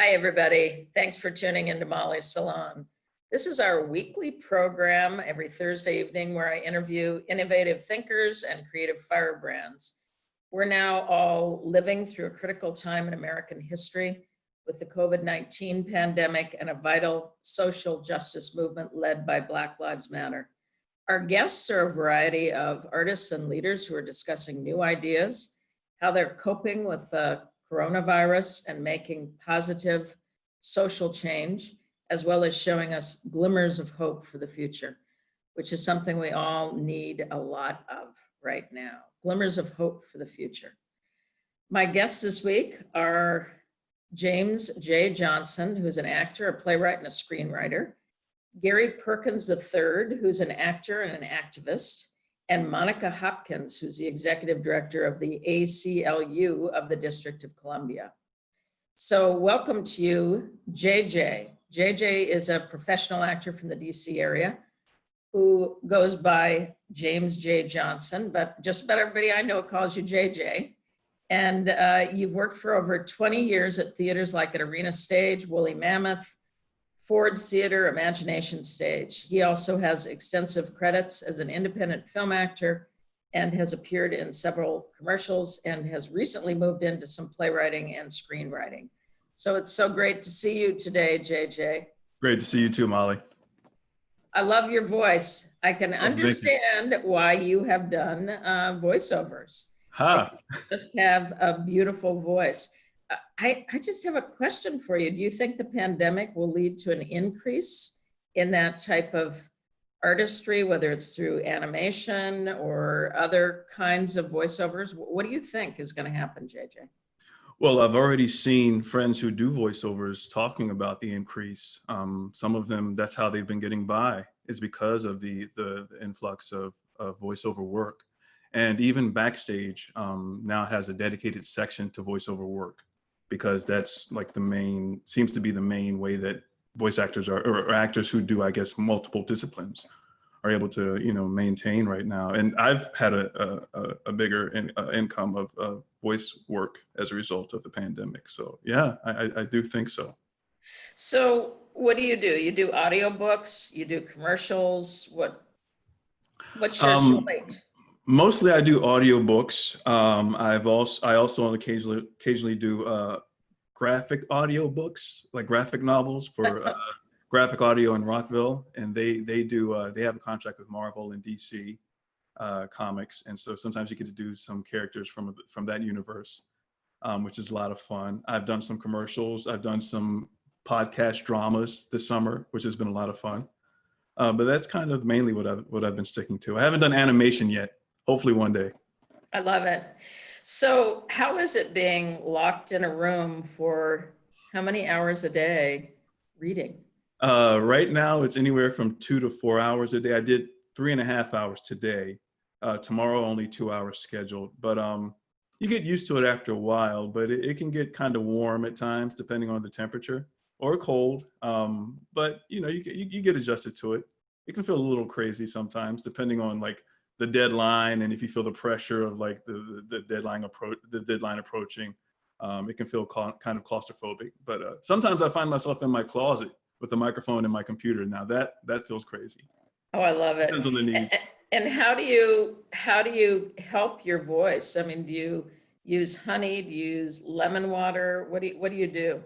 Hi, everybody. Thanks for tuning into Molly's Salon. This is our weekly program every Thursday evening where I interview innovative thinkers and creative firebrands. We're now all living through a critical time in American history with the COVID-19 pandemic and a vital social justice movement led by Black Lives Matter. Our guests are a variety of artists and leaders who are discussing new ideas, how they're coping with the coronavirus and making positive social change, as well as showing us glimmers of hope for the future, which is something we all need a lot of right now. Glimmers of hope for the future. My guests this week are James J. Johnson, who's an actor, a playwright, and a screenwriter, Gary Perkins III, who's an actor and an activist, and Monica Hopkins, who's the executive director of the ACLU of the District of Columbia. So welcome to you, JJ. JJ is a professional actor from the DC area who goes by James J. Johnson, but just about everybody I know calls you JJ. And you've worked for over 20 years at theaters like at Arena Stage, Woolly Mammoth, Ford's Theater, Imagination Stage. He also has extensive credits as an independent film actor and has appeared in several commercials and has recently moved into some playwriting and screenwriting. So it's so great to see you today, JJ. Great to see you too, Molly. I love your voice. I can understand why you have done voiceovers. Ha! You just have a beautiful voice. I just have a question for you. Do you think the pandemic will lead to an increase in that type of artistry, whether it's through animation or other kinds of voiceovers? What do you think is going to happen, JJ? Well, I've already seen friends who do voiceovers talking about the increase. Some of them, that's how they've been getting by, is because of the influx of voiceover work. And even Backstage now has a dedicated section to voiceover work, because that's like seems to be the main way that voice actors or actors who do, I guess, multiple disciplines are able to, maintain right now. And I've had a bigger income of voice work as a result of the pandemic. So yeah, I do think so. So what do? You do audiobooks, you do commercials, what's your slate? Mostly I do audiobooks. I also occasionally do graphic audiobooks, like graphic novels for Graphic Audio in Rockville, and they have a contract with Marvel and DC comics, and so sometimes you get to do some characters from that universe, which is a lot of fun. I've done some commercials. I've done some podcast dramas this summer, which has been a lot of fun. But that's kind of mainly what I've been sticking to. I haven't done animation yet. Hopefully one day. I love it. So how is it being locked in a room for how many hours a day reading? Right now it's anywhere from 2 to 4 hours a day. I did 3.5 hours today. Tomorrow only 2 hours scheduled, but you get used to it after a while, but it can get kind of warm at times depending on the temperature, or cold. But you get adjusted to it. It can feel a little crazy sometimes depending on like the deadline, and if you feel the pressure of like the deadline approaching, it can feel kind of claustrophobic. But sometimes I find myself in my closet with a microphone and my computer. Now that feels crazy. Oh, I love it. Depends on the needs. And how do you help your voice? I mean, do you use honey? Do you use lemon water? What do you do?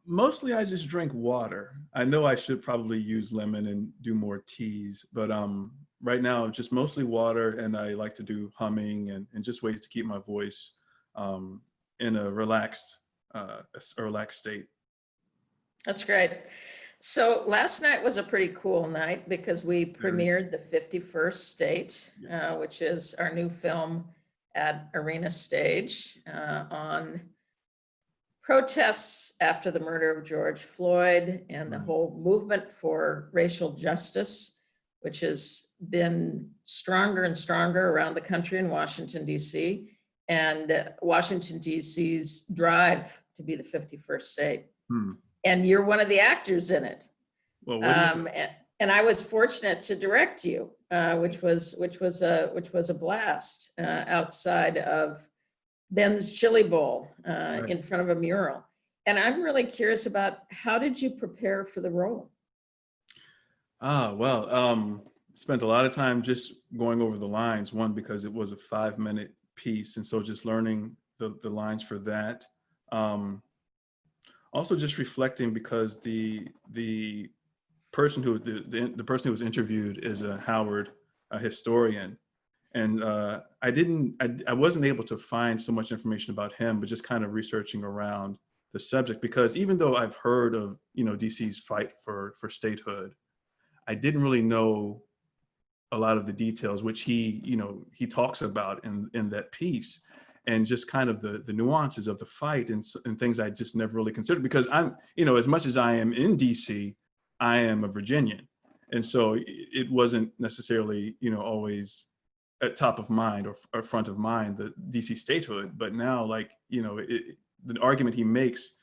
Mostly I just drink water. I know I should probably use lemon and do more teas, but right now just mostly water, and I like to do humming and just ways to keep my voice in a relaxed state. That's great. So last night was a pretty cool night because we premiered The 51st State, yes. Which is our new film at Arena Stage on protests after the murder of George Floyd and the whole movement for racial justice, which has been stronger and stronger around the country in Washington, D.C., and Washington, D.C.'s drive to be the 51st state. And you're one of the actors in it. Well, and I was fortunate to direct you, which was a blast outside of Ben's Chili Bowl in front of a mural. And I'm really curious about, how did you prepare for the role? Spent a lot of time just going over the lines, one, because it was a 5-minute piece. And so just learning the lines for that. Also just reflecting, because the person the person who was interviewed is a Howard historian. And I wasn't able to find so much information about him, but just kind of researching around the subject, because even though I've heard of, DC's fight for statehood, I didn't really know a lot of the details, which he talks about in that piece, and just kind of the nuances of the fight and things I just never really considered, because I'm, as much as I am in DC, I am a Virginian. And so it wasn't necessarily, always at top of mind or front of mind, the DC statehood. But now, like, the argument he makes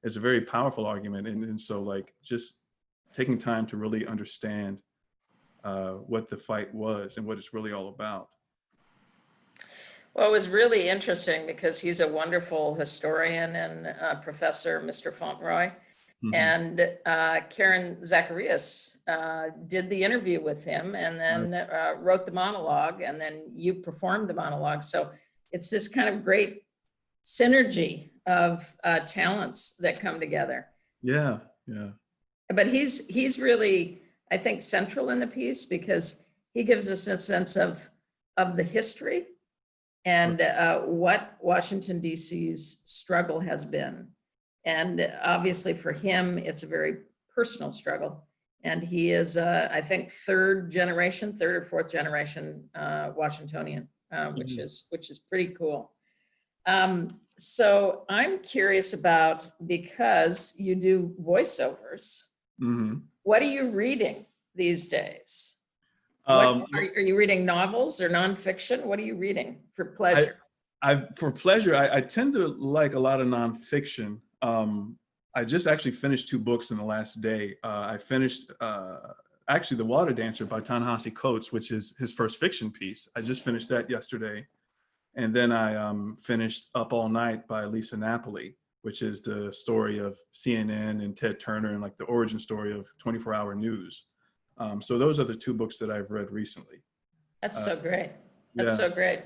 is a very powerful argument. And so, like, just taking time to really understand what the fight was and what it's really all about. Well, it was really interesting because he's a wonderful historian and professor, Mr. Fauntleroy. Mhm. And Karen Zacharias did the interview with him, and then wrote the monologue, and then you performed the monologue. So it's this kind of great synergy of talents that come together. Yeah. But he's really, I think, central in the piece, because he gives us a sense of the history and what Washington, D.C.'s struggle has been. And obviously for him, it's a very personal struggle. And he is, I think, third or fourth generation Washingtonian, which is pretty cool. So I'm curious about, because you do voiceovers, what are you reading these days? Are you reading novels or nonfiction? What are you reading for pleasure? For pleasure, I tend to like a lot of nonfiction. I just actually finished 2 books in the last day. I finished actually The Water Dancer by Ta-Nehisi Coates, which is his first fiction piece. I just finished that yesterday. And then I finished Up All Night by Lisa Napoli, which is the story of CNN and Ted Turner, and like the origin story of 24-hour news. So those are the 2 books that I've read recently. That's so great. That's so great.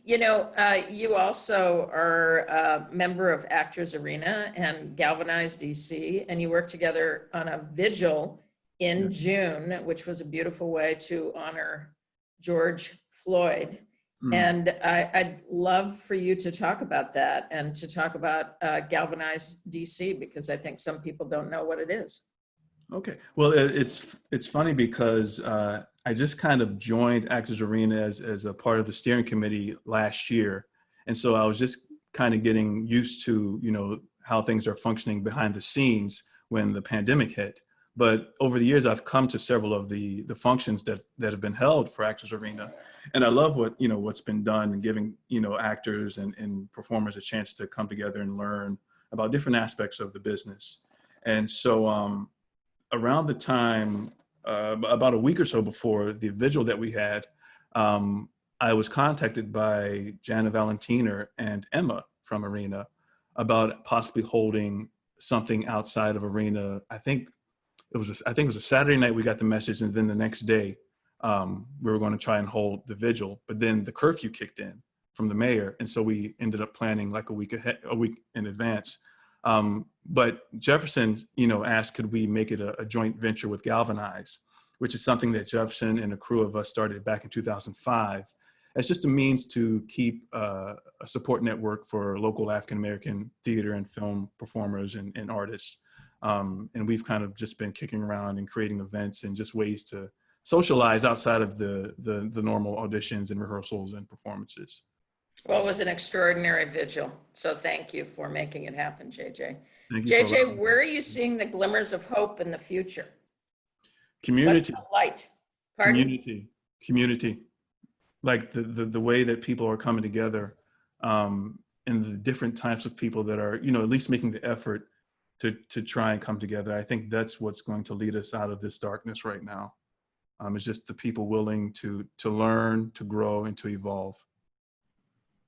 You also are a member of Actors Arena and Galvanize DC, and you worked together on a vigil in June, which was a beautiful way to honor George Floyd. And I'd love for you to talk about that, and to talk about Galvanize DC, because I think some people don't know what it is. Okay. Well, it's funny because I just kind of joined Actors Arena as a part of the steering committee last year. And so I was just kind of getting used to, how things are functioning behind the scenes when the pandemic hit. But over the years, I've come to several of the functions that have been held for Actors Arena. And I love what's been done, and giving, actors and performers a chance to come together and learn about different aspects of the business. And so around the time, about a week or so before the vigil that we had, I was contacted by Jana Valentiner and Emma from Arena about possibly holding something outside of Arena. I think it was a Saturday night we got the message, and then the next day we were going to try and hold the vigil. But then the curfew kicked in from the mayor, and so we ended up planning like a week in advance. But Jefferson, asked, could we make it a joint venture with Galvanize, which is something that Jefferson and a crew of us started back in 2005. It's just a means to keep a support network for local African-American theater and film performers and artists. And we've kind of just been kicking around and creating events and just ways to socialize outside of the normal auditions and rehearsals and performances. Well, it was an extraordinary vigil. So thank you for making it happen, JJ. Thank you. JJ, where are you seeing the glimmers of hope in the future? Community. What's the light? Pardon? Community. Like the way that people are coming together, and the different types of people that are, at least making the effort to try and come together. I think that's what's going to lead us out of this darkness right now. It's just the people willing to learn, to grow, and to evolve.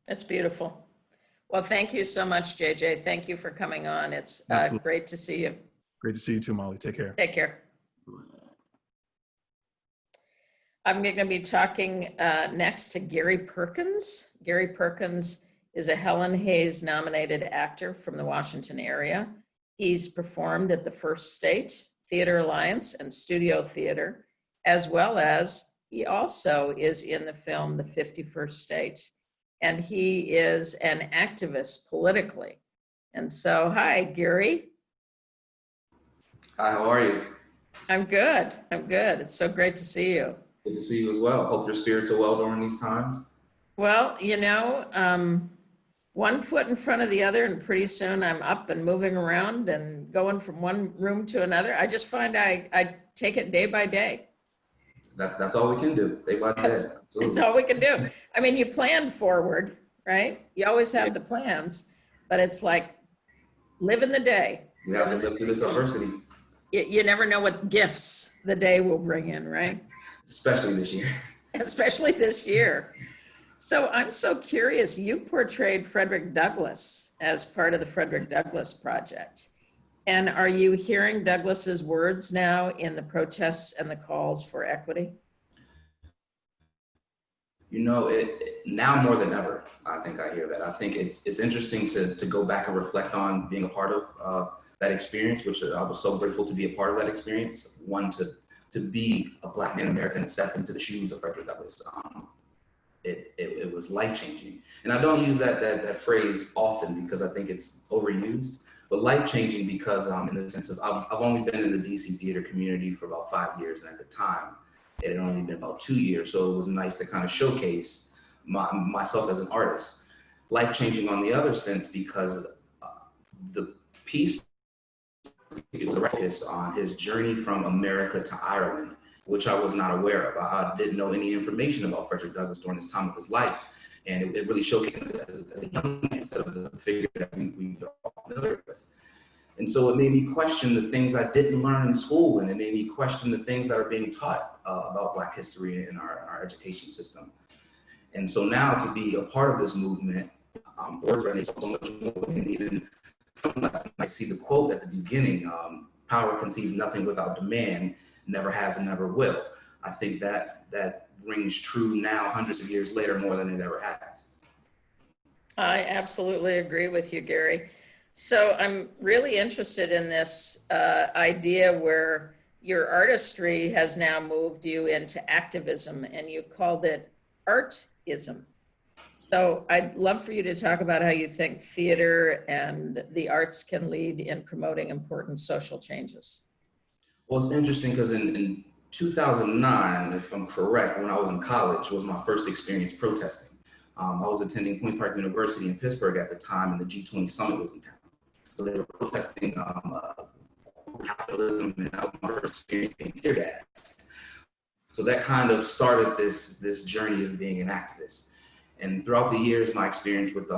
That's beautiful. Well, thank you so much, JJ. Thank you for coming on. It's Absolutely. great to see you. Great to see you too, Molly. Take care. Take care. I'm going to be talking next to Gary Perkins. Gary Perkins is a Helen Hayes nominated actor from the Washington area. He's performed at the First State, Theater Alliance, and Studio Theater, as well as he also is in the film The 51st State. And he is an activist politically. And so, hi, Gary. Hi, how are you? I'm good. I'm good. It's so great to see you. Good to see you as well. Hope your spirits are well during these times. Well, one foot in front of the other, and pretty soon I'm up and moving around and going from one room to another. I just find I take it day by day. That's all we can do, day by day. That's all we can do. I mean, you plan forward, right? You always have the plans, but it's like live in the day. We have to live through this adversity. You never know what gifts the day will bring in, right? Especially this year. Especially this year. So I'm so curious, you portrayed Frederick Douglass as part of the Frederick Douglass Project. And are you hearing Douglass's words now in the protests and the calls for equity? You know, now more than ever, I think I hear that. I think it's interesting to go back and reflect on being a part of that experience, which I was so grateful to be a part of that experience. One, to be a Black man American and step into the shoes of Frederick Douglass. It was life-changing. And I don't use that phrase often because I think it's overused, but life-changing because in the sense of I've only been in the DC theater community for about 5 years, and at the time, it had only been about 2 years. So it was nice to kind of showcase myself as an artist. Life-changing on the other sense because the piece was a focus on his journey from America to Ireland, which I was not aware of. I didn't know any information about Frederick Douglass during this time of his life. And it really showcased him as a young man instead of the figure that we are familiar with. And so it made me question the things I didn't learn in school, and it made me question the things that are being taught about Black history in our education system. And so now to be a part of this movement, words resonate so much more. And even I see the quote at the beginning, power conceives nothing without demand, never has and never will. I think that rings true now, hundreds of years later, more than it ever has. I absolutely agree with you, Gary. So I'm really interested in this idea where your artistry has now moved you into activism, and you called it artism. So I'd love for you to talk about how you think theater and the arts can lead in promoting important social changes. Well, it's interesting because in 2009, if I'm correct, when I was in college, was my first experience protesting. I was attending Point Park University in Pittsburgh at the time, and the G20 summit was in town. So they were protesting capitalism, and that was my first experience being tear gassed. So that kind of started this journey of being an activist. And throughout the years, my experience with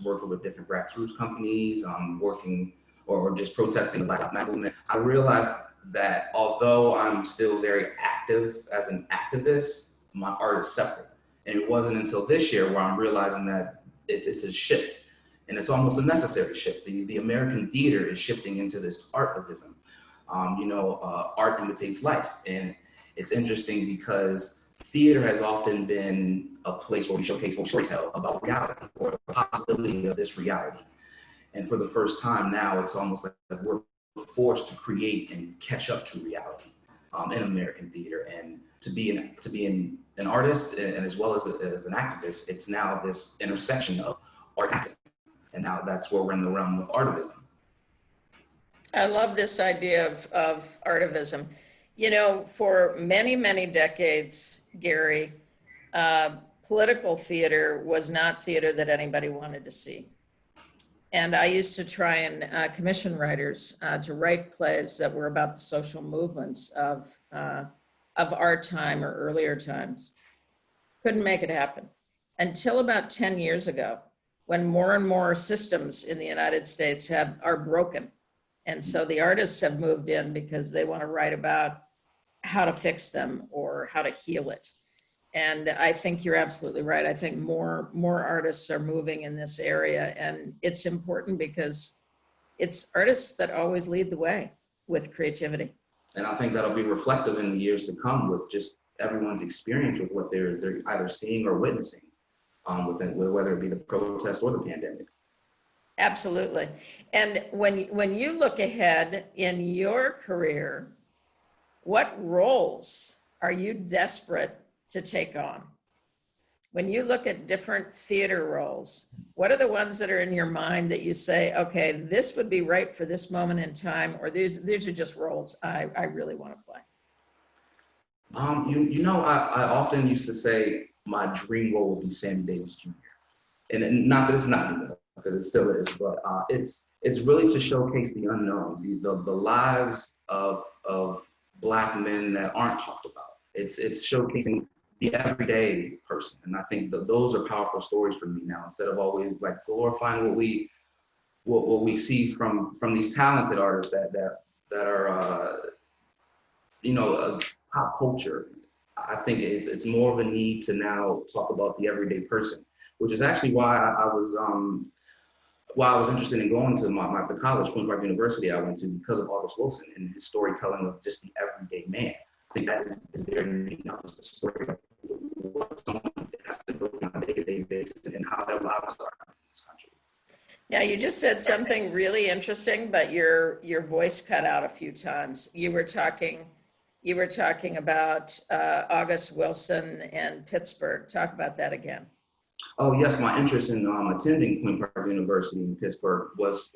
working with different grassroots companies, working or just protesting the Black Lives Matter movement, I realized that although I'm still very active as an activist, my art is separate. And it wasn't until this year where I'm realizing that it's a shift, and it's almost a necessary shift. The American theater is shifting into this artivism. Art imitates life. And it's interesting because theater has often been a place where we showcase what we tell about reality or the possibility of this reality. And for the first time now, it's almost like we're forced to create and catch up to reality in American theater. And to be an artist and as well as an activist, it's now this intersection of art and activism. And now that's where we're in the realm of artivism. I love this idea of artivism. For many, many decades, Gary, political theater was not theater that anybody wanted to see. And I used to try and commission writers to write plays that were about the social movements of our time or earlier times. Couldn't make it happen until about 10 years ago, when more and more systems in the United States are broken. And so the artists have moved in because they want to write about how to fix them or how to heal it. And I think you're absolutely right. I think more artists are moving in this area, and it's important because it's artists that always lead the way with creativity. And I think that'll be reflective in the years to come with just everyone's experience with what they're either seeing or witnessing, whether it be the protest or the pandemic. Absolutely. And when you look ahead in your career, what roles are you desperate to take on? When you look at different theater roles, what are the ones that are in your mind that you say, okay, this would be right for this moment in time, or these are just roles I really want to play? I often used to say my dream role would be Sammy Davis Jr. And not that it's not anymore, because it still is, but it's really to showcase the unknown, the lives of Black men that aren't talked about. It's showcasing the everyday person, and I think that those are powerful stories for me now. Instead of always like glorifying what we see from these talented artists that are pop culture. I think it's more of a need to now talk about the everyday person, which is actually why I was interested in going to the college, Queen's Park University, I went to, because of August Wilson and his storytelling of just the everyday man. I think that is very unique, not just a story of what someone has to go through on a day-to-day basis and how their lives are in this country. Now, you just said something really interesting, but your voice cut out a few times. You were talking about August Wilson and Pittsburgh. Talk about that again. Oh yes, my interest in attending Queen's Park University in Pittsburgh was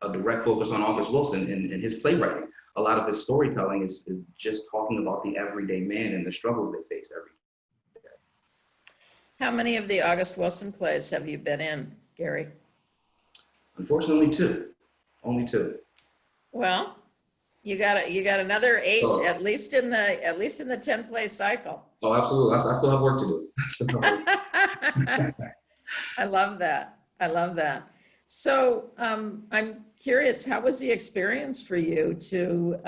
a direct focus on August Wilson and his playwriting. A lot of his storytelling is just talking about the everyday man and the struggles they face every day. How many of the August Wilson plays have you been in, Gary? Unfortunately, two. Only two. Well, you got another 8, at least in the 10-play cycle. Oh, absolutely. I still have work to do. I love that. I love that. So I'm curious, how was the experience for you to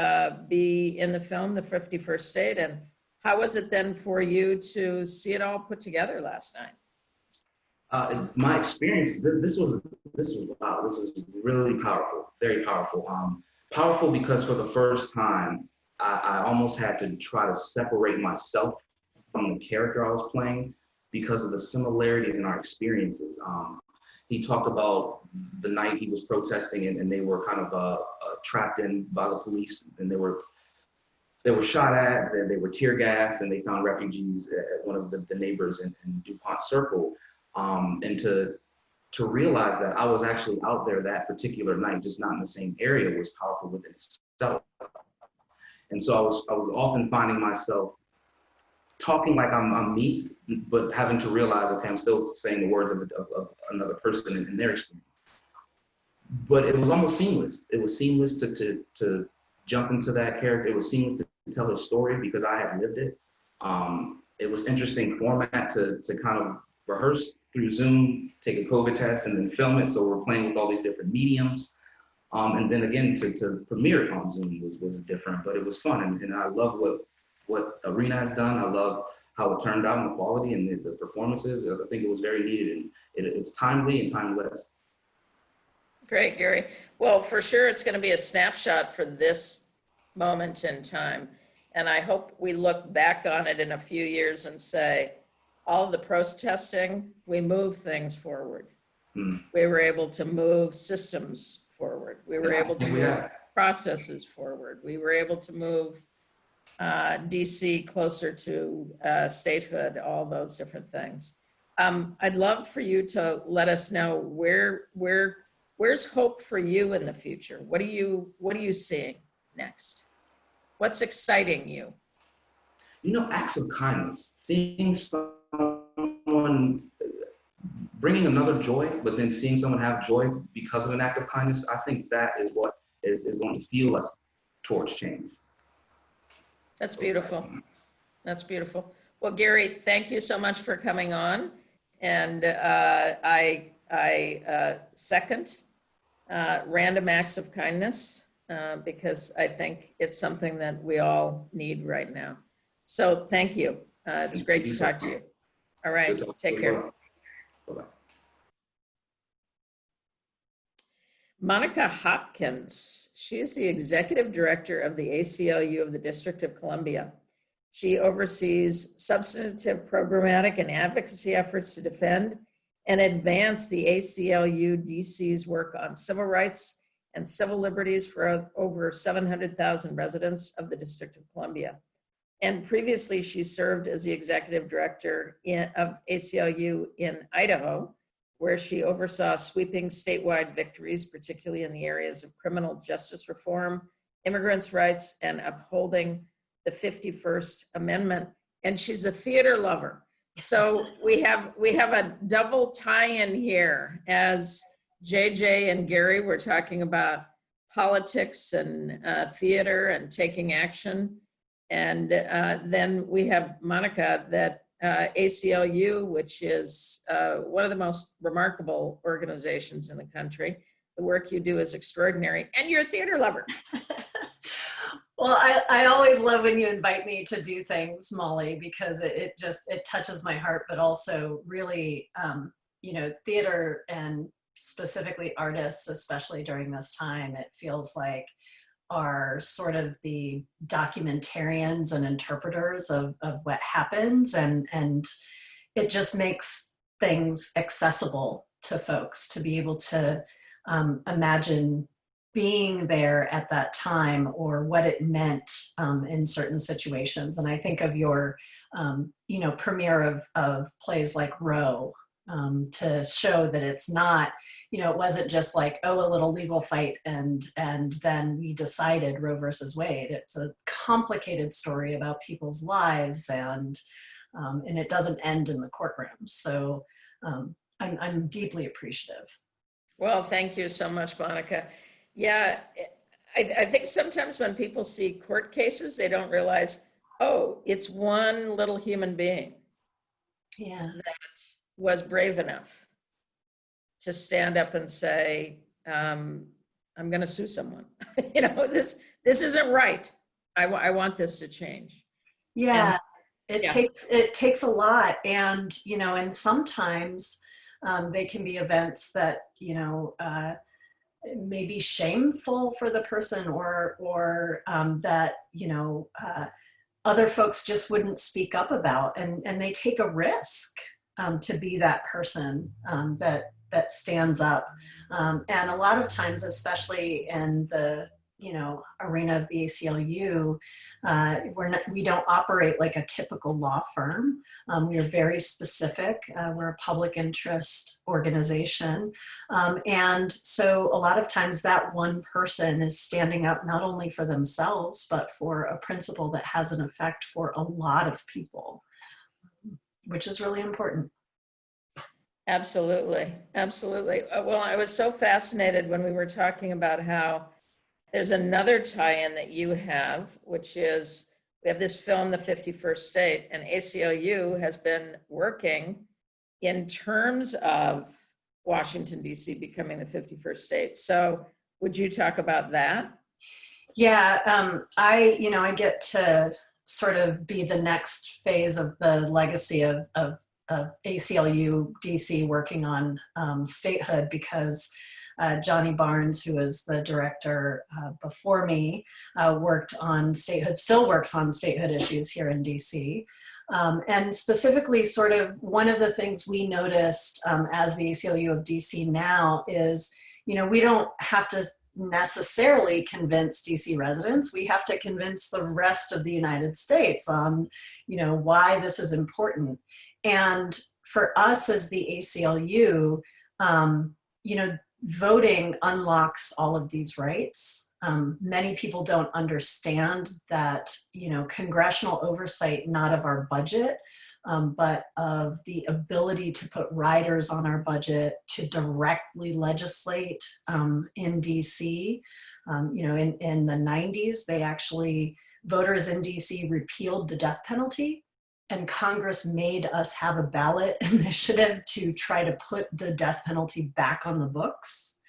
be in the film, The 51st State, and how was it then for you to see it all put together last night? My experience, this was wow, this was really powerful, very powerful. Powerful because for the first time, I almost had to try to separate myself from the character I was playing because of the similarities in our experiences. He talked about the night he was protesting and they were kind of trapped in by the police, and they were shot at, then they were tear gassed, and they found refugees at one of the neighbors in DuPont Circle. And to realize that I was actually out there that particular night, just not in the same area, was powerful within itself. And so I was often finding myself talking like I'm me, but having to realize, okay, I'm still saying the words of another person in their experience. But it was almost seamless. It was seamless to jump into that character. It was seamless to tell his story because I had lived it. It was interesting format to kind of rehearse through Zoom, take a COVID test, and then film it. So we're playing with all these different mediums. And then again, to premiere it on Zoom was different, but it was fun. And I love what Arena has done. I love how it turned out and the quality and the performances. I think it was very needed, and it's timely and timeless. Great, Gary. Well, for sure, it's going to be a snapshot for this moment in time. And I hope we look back on it in a few years and say, all of the protesting, we moved things forward. We were able to move systems forward. We were able to move processes forward. We were able to move DC closer to statehood, all those different things. I'd love for you to let us know where's hope for you in the future? What are you seeing next? What's exciting you? Acts of kindness, seeing someone bringing another joy, but then seeing someone have joy because of an act of kindness, I think that is what is going to fuel us towards change. That's beautiful. That's beautiful. Well, Gary, thank you so much for coming on. And I second random acts of kindness because I think it's something that we all need right now. So thank you. It's great to talk to you. All right, take care. Bye-bye. Monica Hopkins, she is the executive director of the ACLU of the District of Columbia. She oversees substantive, programmatic, and advocacy efforts to defend and advance the ACLU-DC's work on civil rights and civil liberties for over 700,000 residents of the District of Columbia. And previously, she served as the executive director of ACLU in Idaho, where she oversaw sweeping statewide victories, particularly in the areas of criminal justice reform, immigrants' rights, and upholding the 51st Amendment. And she's a theater lover. So we have a double tie-in here, as JJ and Gary were talking about politics and theater and taking action. And then we have Monica, that ACLU, which is one of the most remarkable organizations in the country. The work you do is extraordinary, and you're a theater lover. Well, I always love when you invite me to do things, Molly, because it touches my heart, but also really, theater and specifically artists, especially during this time, it feels like are sort of the documentarians and interpreters of what happens, and it just makes things accessible to folks to be able to imagine being there at that time, or what it meant in certain situations. And I think of your premiere of plays like Roe, to show that it's not, it wasn't just like, oh, a little legal fight and then we decided Roe versus Wade. It's a complicated story about people's lives, and it doesn't end in the courtroom. So I'm deeply appreciative. Well, thank you so much, Monica. Yeah, I think sometimes when people see court cases, they don't realize, oh, it's one little human being. Yeah. That was brave enough to stand up and say, I'm going to sue someone. This isn't right. I want this to change. Yeah, it takes a lot, and and sometimes they can be events that may be shameful for the person, or that other folks just wouldn't speak up about, and they take a risk to be that person that stands up. And a lot of times, especially in the arena of the ACLU, we don't operate like a typical law firm. We are very specific. We're a public interest organization. And so a lot of times that one person is standing up not only for themselves, but for a principle that has an effect for a lot of people, which is really important. Absolutely. Absolutely. Well, I was so fascinated when we were talking about how there's another tie-in that you have, which is we have this film, The 51st State, and ACLU has been working in terms of Washington, D.C. becoming the 51st state. So would you talk about that? Yeah, I get to sort of be the next phase of the legacy of ACLU-DC working on statehood, because Johnny Barnes, who was the director before me, worked on statehood, still works on statehood issues here in DC. And specifically, sort of one of the things we noticed as the ACLU of DC now is, we don't have to necessarily convince DC residents. We have to convince the rest of the United States on, why this is important. And for us as the ACLU, voting unlocks all of these rights. Many people don't understand that, congressional oversight, not of our budget, but of the ability to put riders on our budget to directly legislate in DC. In the 90s, they actually, voters in DC repealed the death penalty. And Congress made us have a ballot initiative to try to put the death penalty back on the books.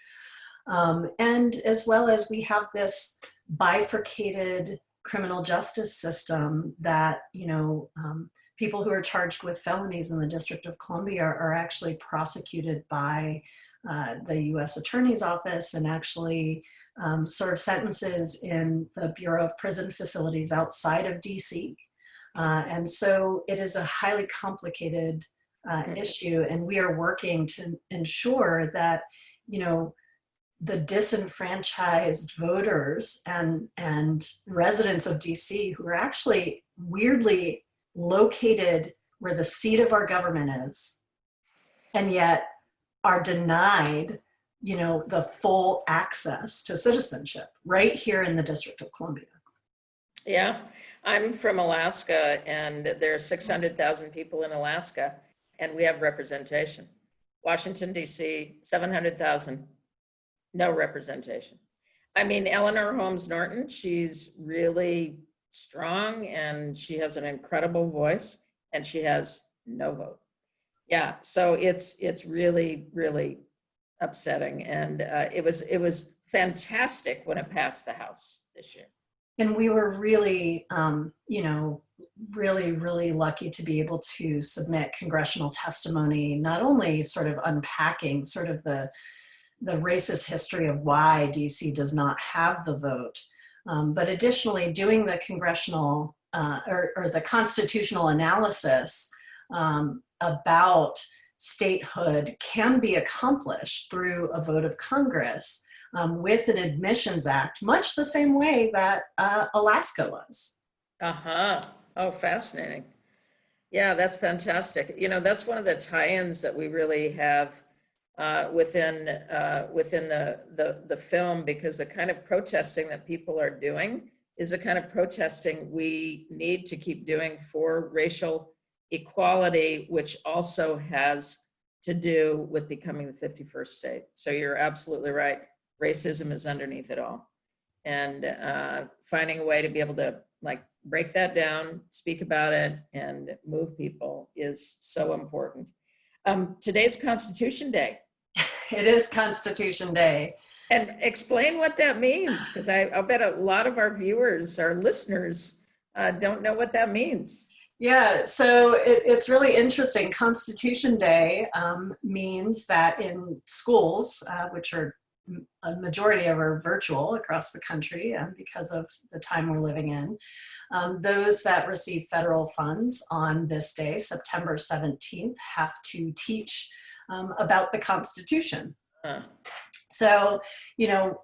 And as well as we have this bifurcated criminal justice system that, people who are charged with felonies in the District of Columbia are actually prosecuted by the U.S. Attorney's Office and actually serve sentences in the Bureau of Prison Facilities outside of DC. And so it is a highly complicated issue, and we are working to ensure that, you know, the disenfranchised voters and residents of DC who are actually weirdly located where the seat of our government is, and yet are denied, you know, the full access to citizenship right here in the District of Columbia. Yeah, I'm from Alaska, and there are 600,000 people in Alaska, and we have representation. Washington, D.C., 700,000, no representation. I mean, Eleanor Holmes Norton, she's really strong, and she has an incredible voice, and she has no vote. Yeah, so it's really, really upsetting, and it was fantastic when it passed the House this year. And we were really, you know, really lucky to be able to submit congressional testimony, not only sort of unpacking sort of the racist history of why DC does not have the vote, but additionally doing the congressional or the constitutional analysis about statehood can be accomplished through a vote of Congress with an admissions act, much the same way that Alaska was. Uh-huh. Oh, fascinating. Yeah, that's fantastic. You know, that's one of the tie-ins that we really have within the film, because the kind of protesting that people are doing is the kind of protesting we need to keep doing for racial equality, which also has to do with becoming the 51st state. So you're absolutely right. Racism is underneath it all. And finding a way to be able to like break that down, speak about it, and move people is so important. Today's Constitution Day. It is Constitution Day. And explain what that means, because I'll bet a lot of our viewers, our listeners, don't know what that means. Yeah, so it's really interesting. Constitution Day means that in schools, which are a majority of are virtual across the country because of the time we're living in, those that receive federal funds on this day, September 17th, have to teach about the Constitution. So, you know,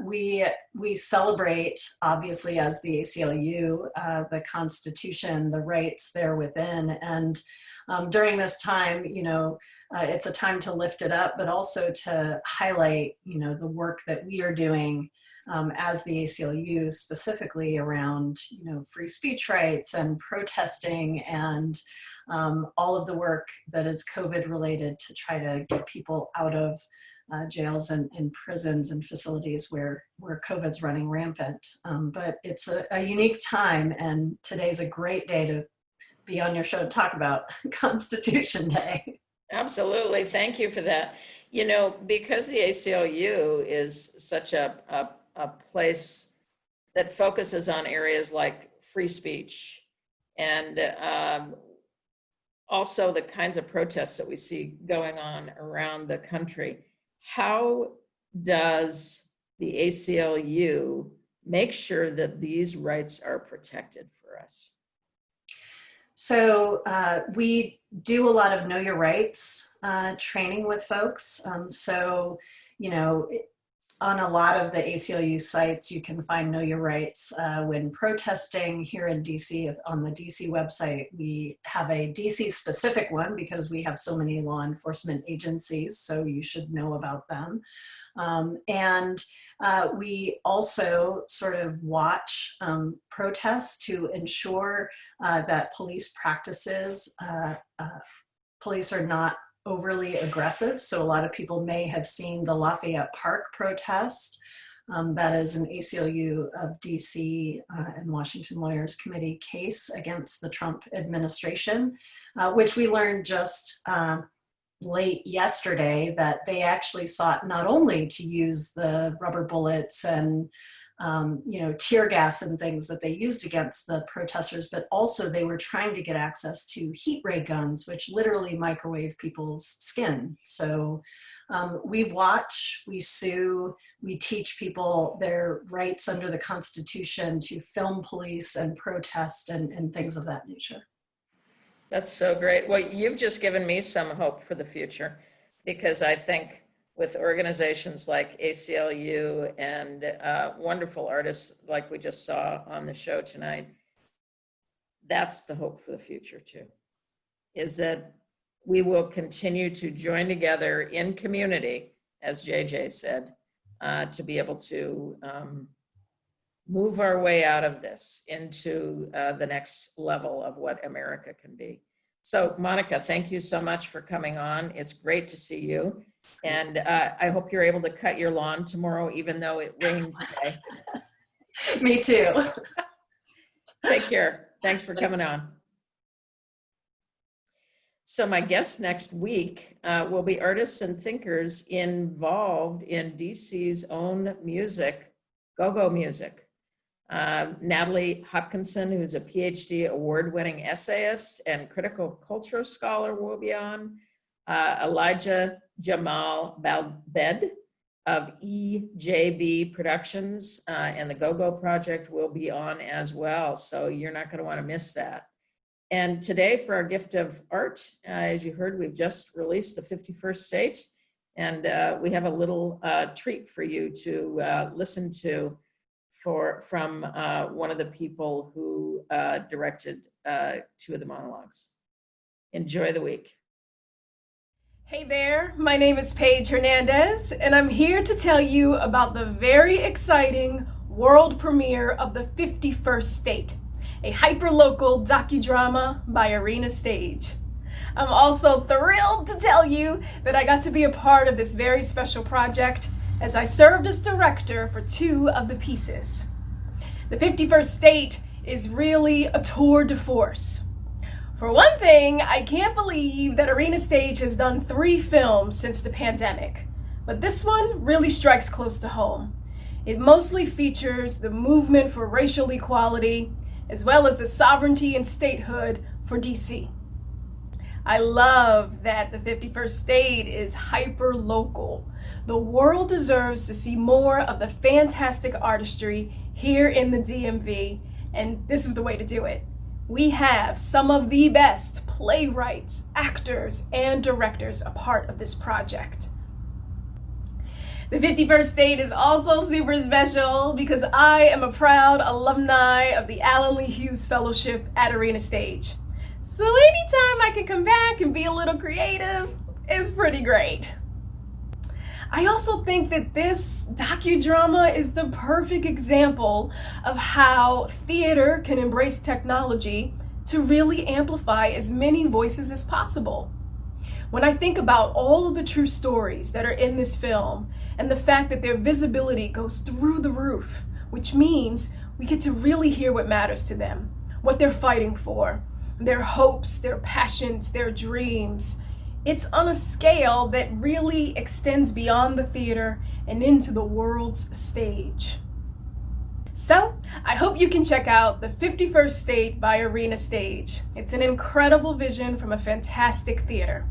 we celebrate, obviously, as the ACLU, the Constitution, the rights there within. And during this time, you know, it's a time to lift it up, but also to highlight, you know, the work that we are doing as the ACLU, specifically around, you know, free speech rights and protesting and all of the work that is COVID related to try to get people out of jails and prisons and facilities where COVID's running rampant. But it's a unique time, and today's a great day to be on your show to talk about Constitution Day. Absolutely. Thank you for that. You know, because the ACLU is such a place that focuses on areas like free speech and also the kinds of protests that we see going on around the country, how does the ACLU make sure that these rights are protected for us? So we do a lot of Know Your Rights training with folks. So, you know, on a lot of the ACLU sites, you can find Know Your Rights when protesting. Here in DC, on the DC website, we have a DC specific one because we have so many law enforcement agencies, so you should know about them. And we also sort of watch protests to ensure that police practices, police are not overly aggressive. So a lot of people may have seen the Lafayette Park protest. That is an ACLU of DC and Washington Lawyers Committee case against the Trump administration, which we learned just late yesterday that they actually sought not only to use the rubber bullets and tear gas and things that they used against the protesters, but also they were trying to get access to heat ray guns, which literally microwave people's skin. So we watch, we sue, we teach people their rights under the Constitution to film police and protest and things of that nature. That's so great. Well, you've just given me some hope for the future, because I think with organizations like ACLU and wonderful artists like we just saw on the show tonight, that's the hope for the future too, is that we will continue to join together in community, as JJ said, to be able to move our way out of this into the next level of what America can be. So Monica, thank you so much for coming on. It's great to see you. And I hope you're able to cut your lawn tomorrow, even though it rained today. Me too. Take care. Thanks for coming on. So my guest next week will be artists and thinkers involved in DC's own music, go-go music. Natalie Hopkinson, who's a PhD award-winning essayist and critical culture scholar, will be on. Elijah Jamal Balbed of EJB Productions and the Go-Go Project will be on as well. So you're not going to want to miss that. And today, for our gift of art, as you heard, we've just released the 51st State, and we have a little treat for you to listen to from one of the people who directed 2 of the monologues. Enjoy the week. Hey there, my name is Paige Hernandez, and I'm here to tell you about the very exciting world premiere of The 51st State, a hyper-local docudrama by Arena Stage. I'm also thrilled to tell you that I got to be a part of this very special project as I served as director for 2 of the pieces. The 51st State is really a tour de force. For one thing, I can't believe that Arena Stage has done 3 films since the pandemic, but this one really strikes close to home. It mostly features the movement for racial equality, as well as the sovereignty and statehood for DC. I love that the 51st State is hyper-local. The world deserves to see more of the fantastic artistry here in the DMV, and this is the way to do it. We have some of the best playwrights, actors, and directors a part of this project. The 51st State is also super special because I am a proud alumni of the Alan Lee Hughes Fellowship at Arena Stage. So anytime I can come back and be a little creative is pretty great. I also think that this docudrama is the perfect example of how theater can embrace technology to really amplify as many voices as possible. When I think about all of the true stories that are in this film and the fact that their visibility goes through the roof, which means we get to really hear what matters to them, what they're fighting for, their hopes, their passions, their dreams. It's on a scale that really extends beyond the theater and into the world's stage. So, I hope you can check out The 51st State by Arena Stage. It's an incredible vision from a fantastic theater.